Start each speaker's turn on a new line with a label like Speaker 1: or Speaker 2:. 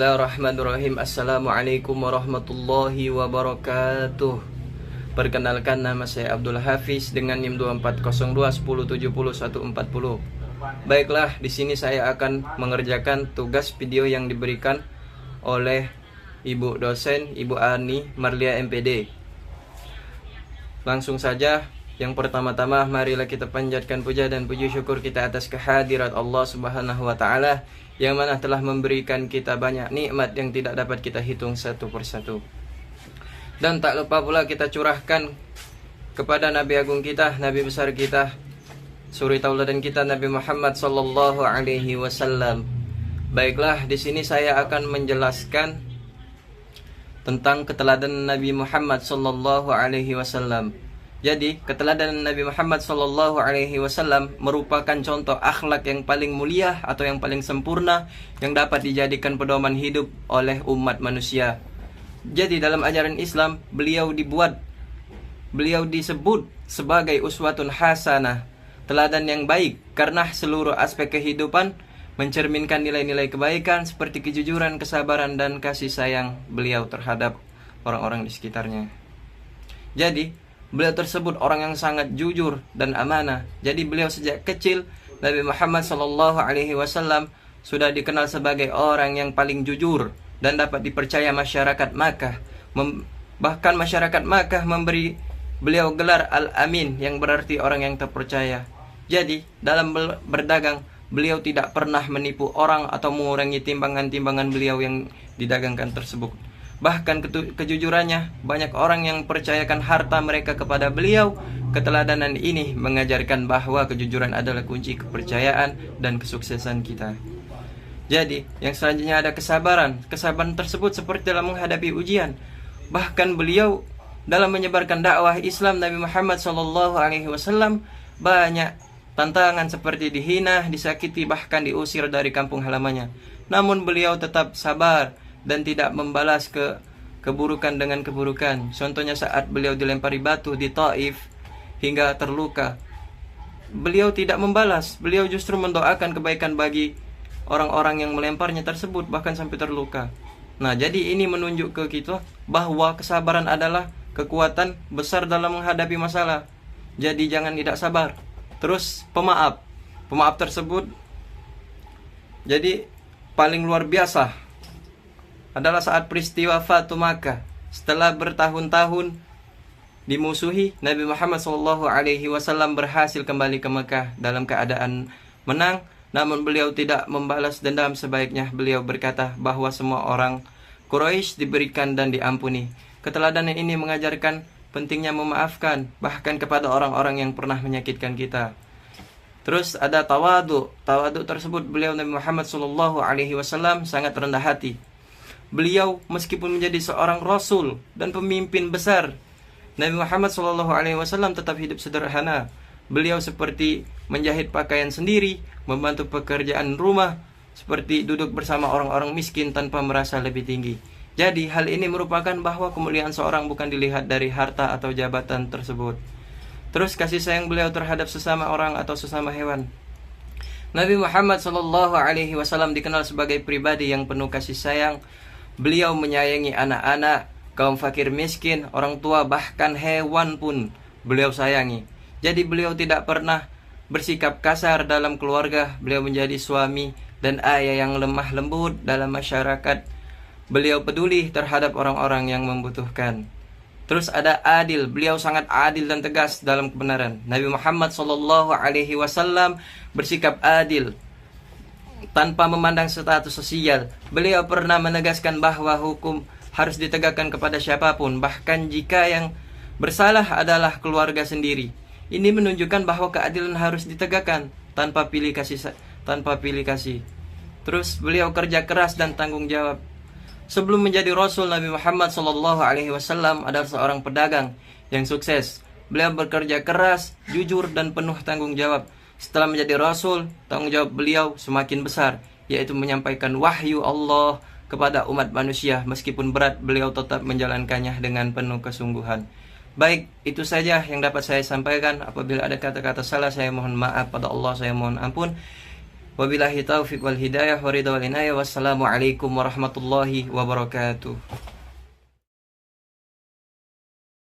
Speaker 1: Bismillahirrahmanirrahim. Assalamualaikum warahmatullahi wabarakatuh. Perkenalkan, nama saya Abdul Hafiz dengan NIM 240210701440. Baiklah, di sini saya akan mengerjakan tugas video yang diberikan oleh Ibu dosen, Ibu Ani Marlia MPD. Langsung saja. Yang pertama-tama, marilah kita panjatkan puja dan puji syukur kita atas kehadirat Allah Subhanahu wa Ta'ala, yang mana telah memberikan kita banyak nikmat yang tidak dapat kita hitung satu persatu. Dan tak lupa pula kita curahkan kepada Nabi Agung kita, Nabi besar kita, suri tauladan kita, Nabi Muhammad sallallahu alaihi wasallam. Baiklah, di sini saya akan menjelaskan tentang keteladanan Nabi Muhammad sallallahu alaihi wasallam. Jadi, keteladanan Nabi Muhammad sallallahu alaihi wasallam merupakan contoh akhlak yang paling mulia atau yang paling sempurna yang dapat dijadikan pedoman hidup oleh umat manusia. Jadi, dalam ajaran Islam, beliau disebut sebagai uswatun hasanah, teladan yang baik, karena seluruh aspek kehidupan mencerminkan nilai-nilai kebaikan seperti kejujuran, kesabaran, dan kasih sayang beliau terhadap orang-orang di sekitarnya. Jadi, beliau tersebut orang yang sangat jujur dan amanah. Jadi beliau sejak kecil, Nabi Muhammad SAW sudah dikenal sebagai orang yang paling jujur dan dapat dipercaya masyarakat Makkah. Bahkan masyarakat Makkah memberi beliau gelar Al-Amin, yang berarti orang yang terpercaya. Jadi dalam berdagang, beliau tidak pernah menipu orang atau mengurangi timbangan-timbangan beliau yang didagangkan tersebut. Bahkan kejujurannya, banyak orang yang percayakan harta mereka kepada beliau. Keteladanan ini mengajarkan bahwa kejujuran adalah kunci kepercayaan dan kesuksesan kita. Jadi, yang selanjutnya ada kesabaran. Kesabaran tersebut seperti dalam menghadapi ujian. Bahkan beliau dalam menyebarkan dakwah Islam Nabi Muhammad SAW banyak tantangan seperti dihina, disakiti, bahkan diusir dari kampung halamannya. Namun beliau tetap sabar dan tidak membalas keburukan dengan keburukan. Contohnya saat beliau dilempari batu di Taif hingga terluka, beliau tidak membalas. Beliau justru mendoakan kebaikan bagi orang-orang yang melemparnya tersebut, bahkan sampai terluka. Nah, jadi ini menunjuk ke kita bahwa kesabaran adalah kekuatan besar dalam menghadapi masalah. Jadi jangan tidak sabar. Terus pemaaf tersebut jadi paling luar biasa adalah saat peristiwa Fatu Makkah. Setelah bertahun-tahun dimusuhi, Nabi Muhammad SAW berhasil kembali ke Mekah dalam keadaan menang. Namun beliau tidak membalas dendam. Sebaiknya beliau berkata bahwa semua orang Quraisy diberikan dan diampuni. Keteladanan ini mengajarkan pentingnya memaafkan, bahkan kepada orang-orang yang pernah menyakitkan kita. Terus ada tawadu. Tawadu tersebut beliau Nabi Muhammad SAW sangat rendah hati. Beliau meskipun menjadi seorang rasul dan pemimpin besar, Nabi Muhammad SAW tetap hidup sederhana. Beliau seperti menjahit pakaian sendiri, membantu pekerjaan rumah, seperti duduk bersama orang-orang miskin tanpa merasa lebih tinggi. Jadi hal ini merupakan bahwa kemuliaan seorang bukan dilihat dari harta atau jabatan tersebut. Terus kasih sayang beliau terhadap sesama orang atau sesama hewan. Nabi Muhammad SAW dikenal sebagai pribadi yang penuh kasih sayang. Beliau menyayangi anak-anak, kaum fakir miskin, orang tua, bahkan hewan pun beliau sayangi. Jadi beliau tidak pernah bersikap kasar dalam keluarga. Beliau menjadi suami dan ayah yang lemah lembut dalam masyarakat. Beliau peduli terhadap orang-orang yang membutuhkan. Terus ada adil. Beliau sangat adil dan tegas dalam kebenaran. Nabi Muhammad SAW bersikap adil tanpa memandang status sosial. Beliau pernah menegaskan bahwa hukum harus ditegakkan kepada siapapun, bahkan jika yang bersalah adalah keluarga sendiri. Ini menunjukkan bahwa keadilan harus ditegakkan tanpa pilih kasih. Terus beliau kerja keras dan tanggung jawab. Sebelum menjadi Rasul, Nabi Muhammad SAW adalah seorang pedagang yang sukses. Beliau bekerja keras, jujur, dan penuh tanggung jawab. Setelah menjadi Rasul, tanggung jawab beliau semakin besar, yaitu menyampaikan wahyu Allah kepada umat manusia. Meskipun berat, beliau tetap menjalankannya dengan penuh kesungguhan. Baik, itu saja yang dapat saya sampaikan. Apabila ada kata-kata salah, saya mohon maaf pada Allah, saya mohon ampun. Wabillahi taufiq wal hidayah wa ridha wal inayah. Wassalamualaikum warahmatullahi wabarakatuh.